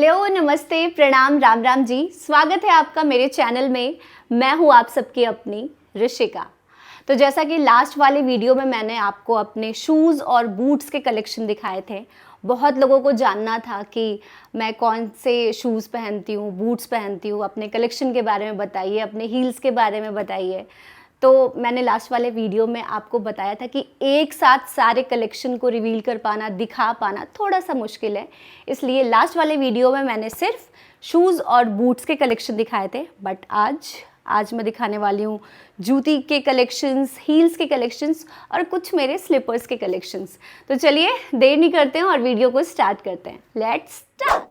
Hello, नमस्ते, प्रणाम, राम राम जी। स्वागत है आपका मेरे चैनल में। मैं हूँ आप सबकी अपनी ऋषिका। तो जैसा कि लास्ट वाले वीडियो में मैंने आपको अपने शूज़ और बूट्स के कलेक्शन दिखाए थे। बहुत लोगों को जानना था कि मैं कौन से शूज़ पहनती हूँ, बूट्स पहनती हूँ, अपने कलेक्शन के बारे में बताइए, अपने हील्स के बारे में बताइए। तो मैंने लास्ट वाले वीडियो में आपको बताया था कि एक साथ सारे कलेक्शन को रिवील कर पाना, दिखा पाना थोड़ा सा मुश्किल है। इसलिए लास्ट वाले वीडियो में मैंने सिर्फ शूज़ और बूट्स के कलेक्शन दिखाए थे। बट आज मैं दिखाने वाली हूँ जूती के कलेक्शंस, हील्स के कलेक्शंस और कुछ मेरे स्लीपर्स के कलेक्शंस। तो चलिए देर नहीं करते हैं और वीडियो को स्टार्ट करते हैं। Let's start.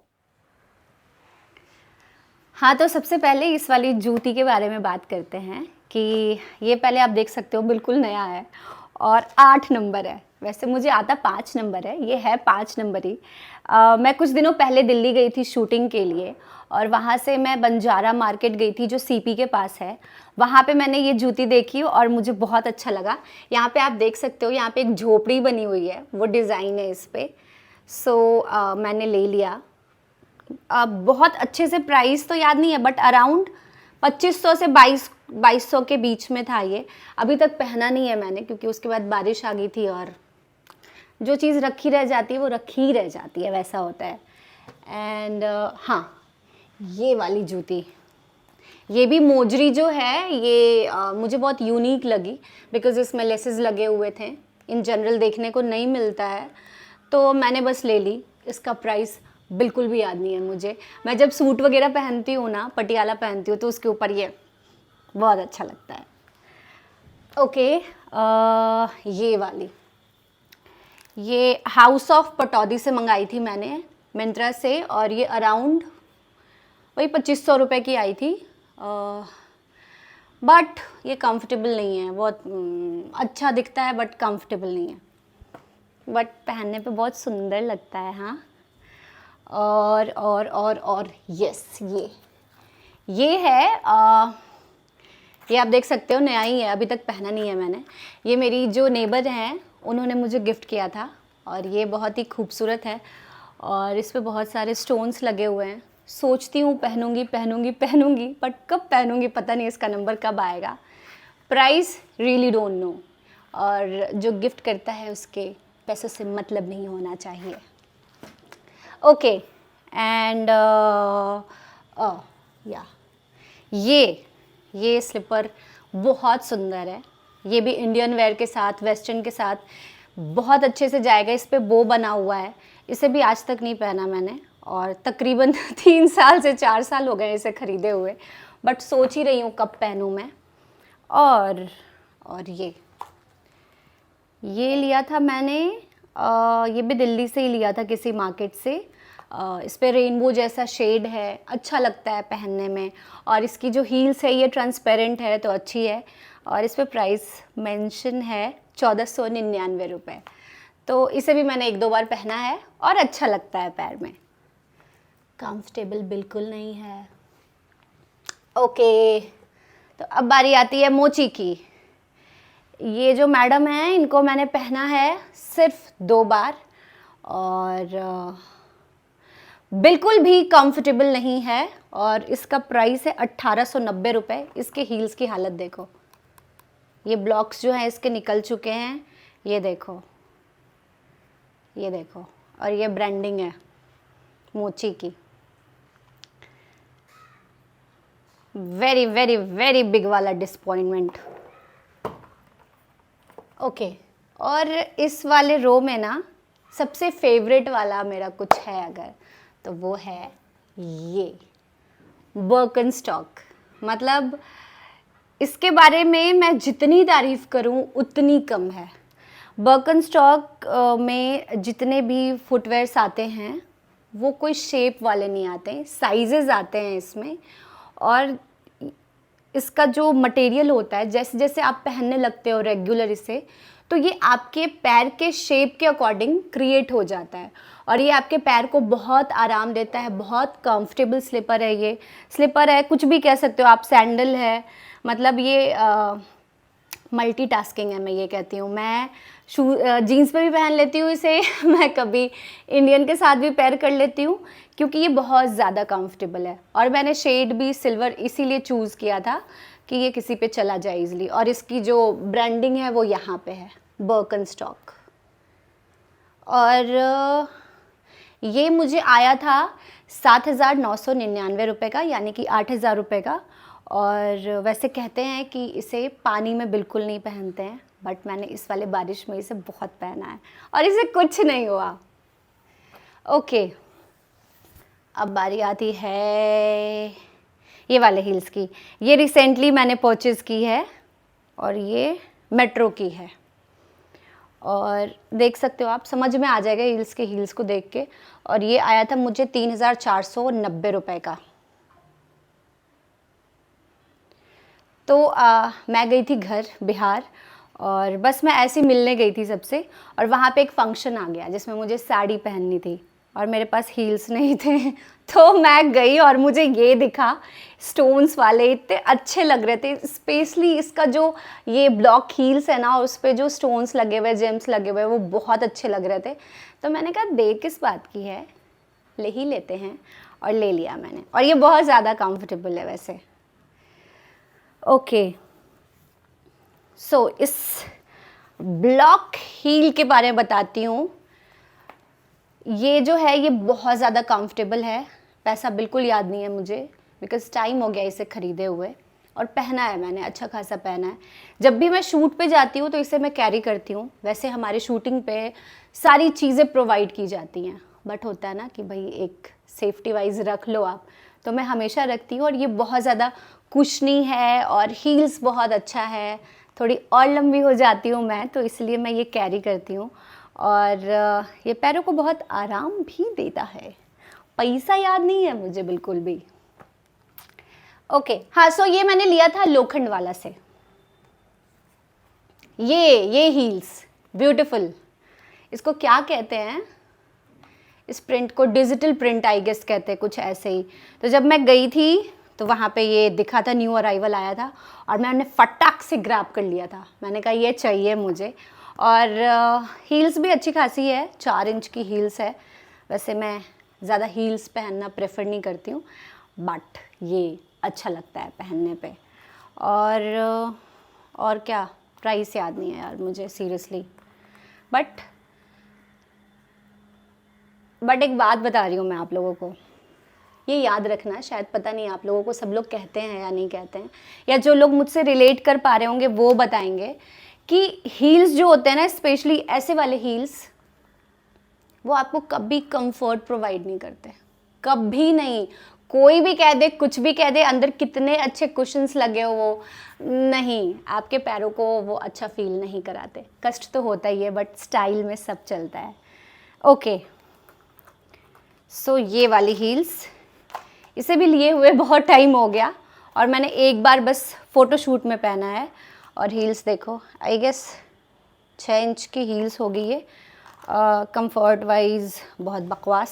हाँ, तो सबसे पहले इस वाली जूती के बारे में बात करते हैं कि ये पहले आप देख सकते हो बिल्कुल नया है और 8 नंबर है। वैसे मुझे आता 5 नंबर है, ये है 5 नंबर ही। मैं कुछ दिनों पहले दिल्ली गई थी शूटिंग के लिए और वहाँ से मैं बंजारा मार्केट गई थी जो सीपी के पास है। वहाँ पे मैंने ये जूती देखी और मुझे बहुत अच्छा लगा। यहाँ पे आप देख सकते हो, यहाँ पे एक झोपड़ी बनी हुई है, वो डिज़ाइन है इस पर। सो मैंने ले लिया। बहुत अच्छे से प्राइस तो याद नहीं है बट अराउंड 2500 से 2200 के बीच में था ये। अभी तक पहना नहीं है मैंने क्योंकि उसके बाद बारिश आ गई थी और जो चीज़ रखी रह जाती है वो रखी रह जाती है, वैसा होता है। एंड हाँ, ये वाली जूती, ये भी मोजरी जो है ये मुझे बहुत यूनिक लगी बिकॉज़ इसमें लेसेस लगे हुए थे। इन जनरल देखने को नहीं मिलता है तो मैंने बस ले ली। इसका प्राइस बिल्कुल भी याद नहीं है मुझे। मैं जब सूट वगैरह पहनती हूँ ना, पटियाला पहनती हूँ, तो उसके ऊपर ये बहुत अच्छा लगता है। ओके, ये वाली, ये हाउस ऑफ पटौदी से मंगाई थी मैंने मिंत्रा से और ये अराउंड वही 2500 रुपये की आई थी। बट ये कंफर्टेबल नहीं है, बहुत अच्छा दिखता है बट कंफर्टेबल नहीं है। बट पहनने पे बहुत सुंदर लगता है। हाँ, और यस, ये है ये आप देख सकते हो, नया ही है, अभी तक पहना नहीं है मैंने। ये मेरी जो नेबर हैं उन्होंने मुझे गिफ्ट किया था और ये बहुत ही खूबसूरत है और इस पे बहुत सारे स्टोन्स लगे हुए हैं। सोचती हूँ पहनूंगी बट कब पहनूंगी पता नहीं, इसका नंबर कब आएगा। प्राइस रियली डोंट नो, और जो गिफ्ट करता है उसके पैसों से मतलब नहीं होना चाहिए। ओके, एंड या ये स्लीपर बहुत सुंदर है। ये भी इंडियन वेयर के साथ, वेस्टर्न के साथ बहुत अच्छे से जाएगा। इस पे बो बना हुआ है। इसे भी आज तक नहीं पहना मैंने और तकरीबन 3 साल से 4 साल हो गए इसे ख़रीदे हुए, बट सोच ही रही हूँ कब पहनूँ मैं। और ये लिया था मैंने, ये भी दिल्ली से ही लिया था किसी मार्केट से। इस पे रेनबो जैसा शेड है, अच्छा लगता है पहनने में। और इसकी जो हील्स है ये ट्रांसपेरेंट है तो अच्छी है। और इस पे प्राइस मेंशन है 1499 रुपये। तो इसे भी मैंने 1-2 बार पहना है और अच्छा लगता है पैर में। कंफर्टेबल बिल्कुल नहीं है। ओके, तो अब बारी आती है मोची की। ये जो मैडम हैं इनको मैंने पहना है सिर्फ 2 बार और बिल्कुल भी कंफर्टेबल नहीं है। और इसका प्राइस है 1890 रुपये। इसके हील्स की हालत देखो, ये ब्लॉक्स जो हैं इसके निकल चुके हैं, ये देखो, और ये ब्रांडिंग है मोची की। वेरी वेरी वेरी बिग वाला डिसपॉइंटमेंट। ओके, और इस वाले रो में ना सबसे फेवरेट वाला मेरा कुछ है अगर, तो वो है ये बर्कनस्टॉक। मतलब इसके बारे में मैं जितनी तारीफ़ करूं उतनी कम है। बर्कनस्टॉक में जितने भी फुटवेयर्स आते हैं वो कोई शेप वाले नहीं आते, साइजेस आते हैं इसमें। और इसका जो मटेरियल होता है, जैसे जैसे आप पहनने लगते हो रेगुलर इसे, तो ये आपके पैर के शेप के अकॉर्डिंग क्रिएट हो जाता है और ये आपके पैर को बहुत आराम देता है। बहुत कंफर्टेबल स्लीपर है, ये स्लीपर है, कुछ भी कह सकते हो आप, सैंडल है। मतलब ये मल्टीटास्किंग है, मैं ये कहती हूँ। मैं जीन्स पे भी पहन लेती हूँ इसे मैं कभी इंडियन के साथ भी पेयर कर लेती हूँ, क्योंकि ये बहुत ज़्यादा कंफर्टेबल है। और मैंने शेड भी सिल्वर इसीलिए चूज़ किया था कि ये किसी पे चला जाए इजली। और इसकी जो ब्रांडिंग है वो यहाँ पे है, बर्कनस्टॉक। और ये मुझे आया था 7,999 रुपये का, यानी कि 8,000 रुपये का। और वैसे कहते हैं कि इसे पानी में बिल्कुल नहीं पहनते हैं, बट मैंने इस वाले बारिश में इसे बहुत पहना है और इसे कुछ नहीं हुआ। ओके, अब बारी आती है ये वाले हील्स की। ये रिसेंटली मैंने परचेज़ की है और ये मेट्रो की है। और देख सकते हो आप, समझ में आ जाएगा हील्स के हील्स को देख के। और ये आया था मुझे 3,490 रुपये का। तो मैं गई थी घर बिहार, और बस मैं ऐसे ही मिलने गई थी सबसे। और वहाँ पे एक फंक्शन आ गया जिसमें मुझे साड़ी पहननी थी और मेरे पास हील्स नहीं थे तो मैं गई और मुझे ये दिखा, स्टोन्स वाले इतने अच्छे लग रहे थे। स्पेशली इसका जो ये ब्लॉक हील्स है ना, उस पर जो स्टोन्स लगे हुए, जेम्स लगे हुए, वो बहुत अच्छे लग रहे थे। तो मैंने कहा देख किस बात की है, ले ही लेते हैं, और ले लिया मैंने। और ये बहुत ज़्यादा कंफर्टेबल है वैसे। ओके, सो इस ब्लॉक हील के बारे में बताती हूँ। ये जो है ये बहुत ज़्यादा कंफर्टेबल है। पैसा बिल्कुल याद नहीं है मुझे, बिकॉज़ टाइम हो गया इसे ख़रीदे हुए। और पहना है मैंने, अच्छा खासा पहना है। जब भी मैं शूट पे जाती हूँ तो इसे मैं कैरी करती हूँ। वैसे हमारे शूटिंग पे सारी चीज़ें प्रोवाइड की जाती हैं, बट होता है ना कि भाई एक सेफ्टी वाइज रख लो आप, तो मैं हमेशा रखती हूँ। और ये बहुत ज़्यादा कुशनी है और हील्स बहुत अच्छा है। थोड़ी और लंबी हो जाती हूँ मैं, तो इसलिए मैं ये कैरी करती हूँ। और ये पैरों को बहुत आराम भी देता है। पैसा याद नहीं है मुझे बिल्कुल भी। ओके, हाँ, सो ये मैंने लिया था लोखंड वाला से। ये हील्स ब्यूटीफुल, इसको क्या कहते हैं, इस प्रिंट को डिजिटल प्रिंट आई गेस कहते हैं, कुछ ऐसे ही। तो जब मैं गई थी तो वहाँ पे ये दिखा था, न्यू अराइवल आया था, और मैंने फटाक से ग्रैब कर लिया था। मैंने कहा ये चाहिए मुझे। और हील्स भी अच्छी खासी है, 4 इंच की हील्स है। वैसे मैं ज़्यादा हील्स पहनना प्रेफर नहीं करती हूँ, बट ये अच्छा लगता है पहनने पे। और क्या, प्राइस याद नहीं है यार मुझे सीरियसली। बट एक बात बता रही हूँ मैं आप लोगों को, ये याद रखना, शायद पता नहीं आप लोगों को सब लोग कहते हैं या नहीं कहते हैं, या जो लोग मुझसे रिलेट कर पा रहे होंगे वो बताएंगे कि हील्स जो होते हैं ना, स्पेशली ऐसे वाले हील्स, वो आपको कभी कंफर्ट प्रोवाइड नहीं करते, कभी नहीं। कोई भी कह दे, कुछ भी कह दे, अंदर कितने अच्छे कुशन्स लगे हो, वो नहीं, आपके पैरों को वो अच्छा फील नहीं कराते। कष्ट तो होता ही है, बट स्टाइल में सब चलता है। ओके, सो ये वाली हील्स, इसे भी लिए हुए बहुत टाइम हो गया, और मैंने एक बार बस फ़ोटोशूट में पहना है। और हील्स देखो, आई गेस 6 इंच की हील्स होगी ये। कंफर्ट वाइज बहुत बकवास,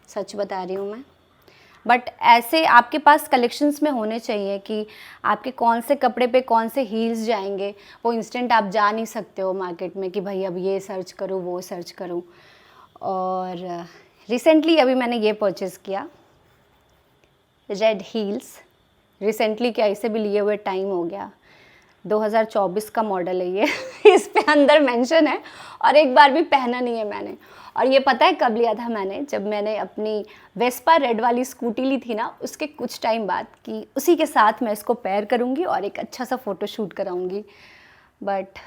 सच बता रही हूँ मैं। बट ऐसे आपके पास कलेक्शंस में होने चाहिए कि आपके कौन से कपड़े पे कौन से हील्स जाएंगे। वो इंस्टेंट आप जा नहीं सकते हो मार्केट में कि भाई अब ये सर्च करूँ, वो सर्च करूँ। और रिसेंटली अभी मैंने ये परचेज़ किया, रेड हील्स। रिसेंटली क्या, इसे भी लिए हुए टाइम हो गया, 2024 का मॉडल है ये इस पे अंदर मेंशन है, और एक बार भी पहना नहीं है मैंने। और ये पता है कब लिया था मैंने, जब मैंने अपनी वेस्पा रेड वाली स्कूटी ली थी ना, उसके कुछ टाइम बाद, कि उसी के साथ मैं इसको पेयर करूँगी और एक अच्छा सा फ़ोटोशूट कराऊँगी। बट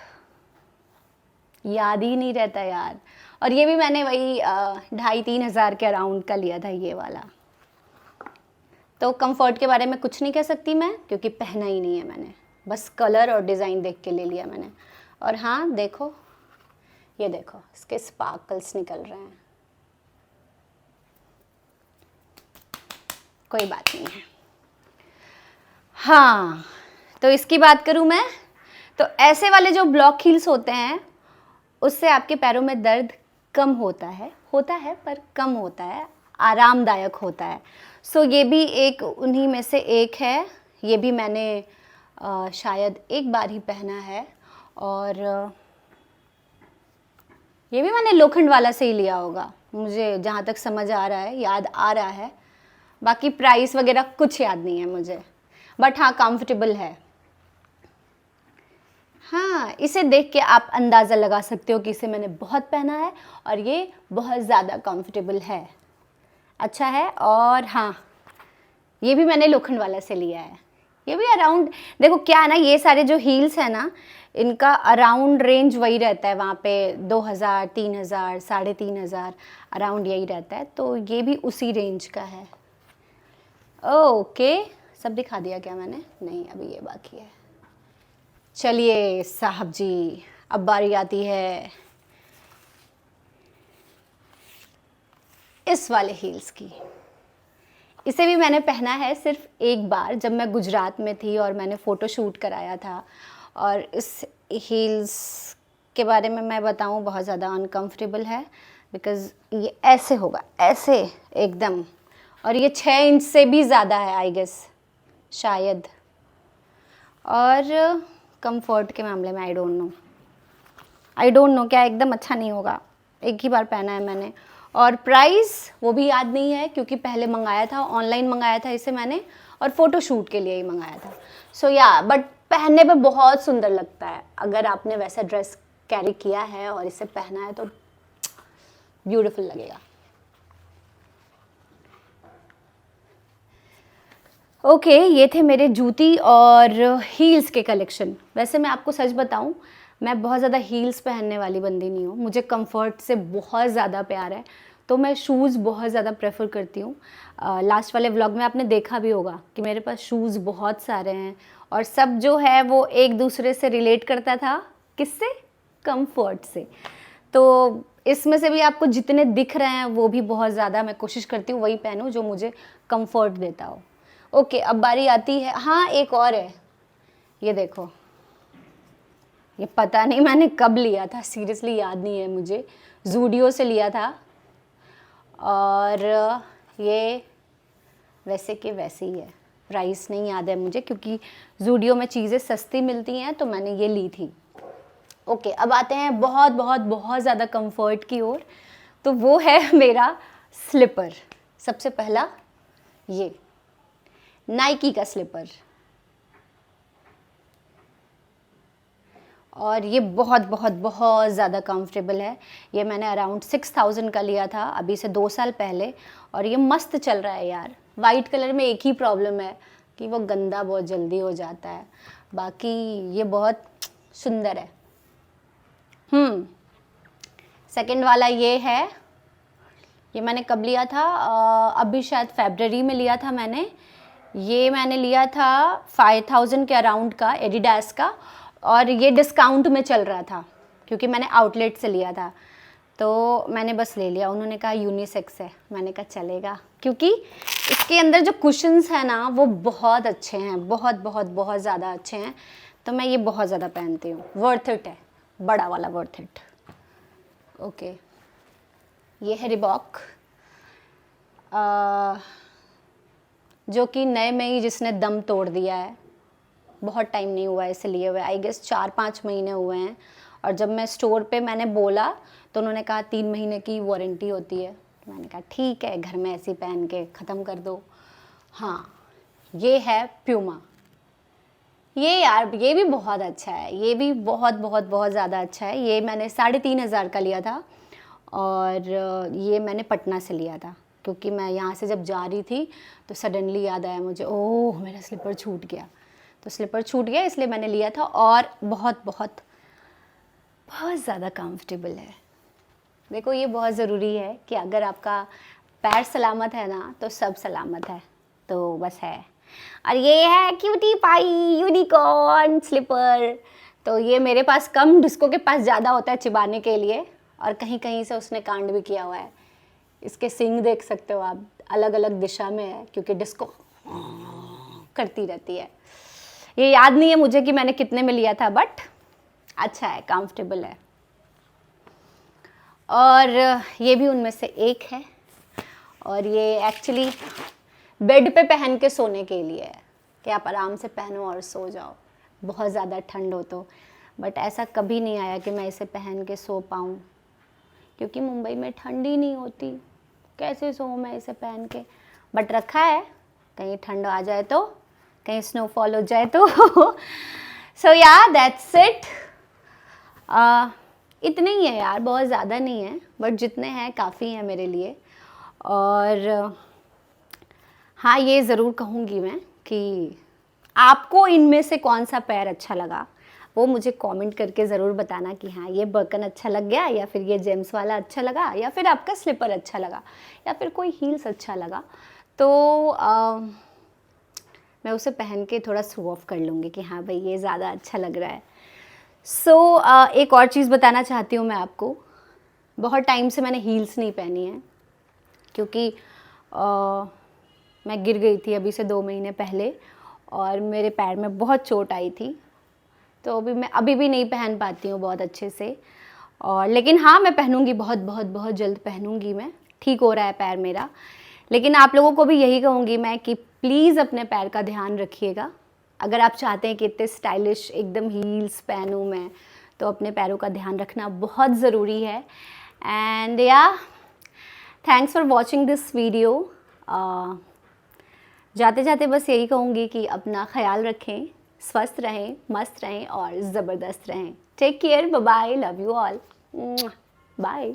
याद ही नहीं रहता यार। और ये भी मैंने वही 2,500-3 हज़ार के अराउंड का लिया था ये वाला। तो कंफर्ट के बारे में कुछ नहीं कह सकती मैं, क्योंकि पहना ही नहीं है मैंने, बस कलर और डिज़ाइन देख के ले लिया मैंने। और हाँ देखो, ये देखो, इसके स्पार्कल्स निकल रहे हैं, कोई बात नहीं है। हाँ, तो इसकी बात करूँ मैं, तो ऐसे वाले जो ब्लॉक हील्स होते हैं, उससे आपके पैरों में दर्द कम होता है पर कम होता है, आरामदायक होता है। सो ये भी एक उन्हीं में से एक है। ये भी मैंने शायद एक बार ही पहना है, और ये भी मैंने लोखंड वाला से ही लिया होगा, मुझे जहाँ तक समझ आ रहा है, याद आ रहा है। बाकी प्राइस वगैरह कुछ याद नहीं है मुझे, बट हाँ कंफर्टेबल है। हाँ, इसे देख के आप अंदाज़ा लगा सकते हो कि इसे मैंने बहुत पहना है और ये बहुत ज़्यादा कंफर्टेबल है, अच्छा है। और हाँ, ये भी मैंने लोखंड वाला से लिया है। ये भी अराउंड, देखो क्या है ना, ये सारे जो हील्स है ना, इनका अराउंड रेंज वही रहता है, वहाँ पे 2000, 3000, 3500 अराउंड यही रहता है, तो ये भी उसी रेंज का है। ओके, सब दिखा दिया क्या मैंने? नहीं, अभी ये बाकी है। चलिए साहब जी, अब बारी आती है इस वाले हील्स की। इसे भी मैंने पहना है सिर्फ एक बार, जब मैं गुजरात में थी और मैंने फ़ोटो शूट कराया था। और इस हील्स के बारे में मैं बताऊं, बहुत ज़्यादा अनकंफर्टेबल है, बिकॉज़ ये ऐसे होगा, ऐसे एकदम, और ये 6 इंच से भी ज़्यादा है आई गेस, शायद। और कंफर्ट के मामले में आई डोंट नो क्या एकदम अच्छा नहीं होगा, एक ही बार पहना है मैंने। और प्राइस वो भी याद नहीं है, क्योंकि पहले मंगाया था, ऑनलाइन मंगाया था इसे मैंने, और फ़ोटो शूट के लिए ही मंगाया था। सो या, बट पहनने पे बहुत सुंदर लगता है। अगर आपने वैसा ड्रेस कैरी किया है और इसे पहना है तो ब्यूटीफुल लगेगा। ओके, ये थे मेरे जूती और हील्स के कलेक्शन। वैसे मैं आपको सच बताऊं, मैं बहुत ज़्यादा हील्स पहनने वाली बंदी नहीं हूँ, मुझे कंफर्ट से बहुत ज़्यादा प्यार है, तो मैं शूज़ बहुत ज़्यादा प्रेफर करती हूँ। लास्ट वाले व्लॉग में आपने देखा भी होगा कि मेरे पास शूज़ बहुत सारे हैं, और सब जो है वो एक दूसरे से रिलेट करता था, किससे? कंफर्ट से। तो इसमें से भी आपको जितने दिख रहे हैं वो भी बहुत ज़्यादा मैं कोशिश करती हूँ वही पहनूँ जो मुझे कंफर्ट देता हो। ओके, अब बारी आती है, हाँ एक और है, ये देखो, ये पता नहीं मैंने कब लिया था, सीरियसली याद नहीं है मुझे, ज़ूडियो से लिया था। और ये वैसे के वैसे ही है, प्राइस नहीं याद है मुझे, क्योंकि ज़ूडियो में चीज़ें सस्ती मिलती हैं तो मैंने ये ली थी। ओके, अब आते हैं बहुत बहुत बहुत ज़्यादा कंफर्ट की ओर, तो वो है मेरा स्लीपर। सबसे पहला ये नाइकी का स्लीपर, और ये बहुत बहुत बहुत ज़्यादा कंफर्टेबल है। ये मैंने अराउंड 6000 का लिया था, अभी से 2 साल पहले, और ये मस्त चल रहा है यार। वाइट कलर में एक ही प्रॉब्लम है कि वो गंदा बहुत जल्दी हो जाता है, बाकी ये बहुत सुंदर है। सेकंड वाला ये है, ये मैंने कब लिया था? अभी शायद फरवरी में लिया था मैंने। ये मैंने लिया था 5000 के अराउंड का, एडिडास का, और ये डिस्काउंट में चल रहा था क्योंकि मैंने आउटलेट से लिया था, तो मैंने बस ले लिया। उन्होंने कहा यूनिसेक्स है, मैंने कहा चलेगा, क्योंकि इसके अंदर जो कुशन्स हैं ना वो बहुत अच्छे हैं, बहुत बहुत बहुत ज़्यादा अच्छे हैं, तो मैं ये बहुत ज़्यादा पहनती हूँ। वर्थ इट है, बड़ा वाला वर्थ इट। ओके, ये है रिबॉक, जो कि नए में ही जिसने दम तोड़ दिया है, बहुत टाइम नहीं हुआ है इसे लिए हुए, आई गेस 4-5 महीने हुए हैं। और जब मैं स्टोर पे मैंने बोला तो उन्होंने कहा 3 महीने की वारंटी होती है, तो मैंने कहा ठीक है, घर में ऐसी पहन के ख़त्म कर दो। हाँ, ये है प्यूमा, ये यार ये भी बहुत अच्छा है, ये भी बहुत बहुत बहुत ज़्यादा अच्छा है। ये मैंने 3500 का लिया था, और ये मैंने पटना से लिया था, क्योंकि मैं यहाँ से जब जा रही थी तो सडनली याद आया मुझे, ओह मेरा स्लीपर छूट गया, तो स्लीपर छूट गया इसलिए मैंने लिया था, और बहुत बहुत बहुत ज़्यादा कंफर्टेबल है। देखो, ये बहुत ज़रूरी है कि अगर आपका पैर सलामत है ना तो सब सलामत है, तो बस है। और ये है क्यूटी पाई यूनिकॉर्न स्लीपर, तो ये मेरे पास कम, डिस्को के पास ज़्यादा होता है चिबाने के लिए, और कहीं कहीं से उसने कांड भी किया हुआ है। इसके सींग देख सकते हो आप, अलग अलग दिशा में है, क्योंकि डिस्को करती रहती है। ये याद नहीं है मुझे कि मैंने कितने में लिया था, बट अच्छा है, कंफर्टेबल है। और ये भी उनमें से एक है, और ये एक्चुअली बेड पे पहन के सोने के लिए है, कि आप आराम से पहनो और सो जाओ। बहुत ज़्यादा ठंड हो तो, बट ऐसा कभी नहीं आया कि मैं इसे पहन के सो पाऊँ, क्योंकि मुंबई में ठंड ही नहीं होती, कैसे सोऊं मैं इसे पहन के। बट रखा है, कहीं ठंड आ जाए तो, कहीं स्नोफॉल हो जाए तो। सो या दैट्स इट। इतने ही है यार, बहुत ज़्यादा नहीं है, बट जितने हैं काफ़ी हैं मेरे लिए। और हाँ, ये ज़रूर कहूँगी मैं कि आपको इनमें से कौन सा पैर अच्छा लगा, वो मुझे कमेंट करके ज़रूर बताना कि हाँ ये बर्कन अच्छा लग गया, या फिर ये जेम्स वाला अच्छा लगा, या फिर आपका स्लीपर अच्छा लगा, या फिर कोई हील्स अच्छा लगा। तो मैं उसे पहन के थोड़ा शो ऑफ कर लूँगी कि हाँ भाई ये ज़्यादा अच्छा लग रहा है। सो एक और चीज़ बताना चाहती हूँ मैं आपको, बहुत टाइम से मैंने हील्स नहीं पहनी है, क्योंकि मैं गिर गई थी अभी से 2 महीने पहले, और मेरे पैर में बहुत चोट आई थी, तो मैं अभी भी नहीं पहन पाती हूँ बहुत अच्छे से। और लेकिन हाँ, मैं पहनूंगी, बहुत बहुत बहुत जल्द पहनूंगी मैं, ठीक हो रहा है पैर मेरा। लेकिन आप लोगों को भी यही कहूँगी मैं कि प्लीज़ अपने पैर का ध्यान रखिएगा। अगर आप चाहते हैं कि इतने स्टाइलिश एकदम हील्स पहनूँ मैं, तो अपने पैरों का ध्यान रखना बहुत ज़रूरी है। एंड या thanks for watching this video. जाते जाते बस यही कहूँगी कि अपना ख्याल रखें, स्वस्थ रहें, मस्त रहें और ज़बरदस्त रहें। Take care, bye bye, love you all, bye.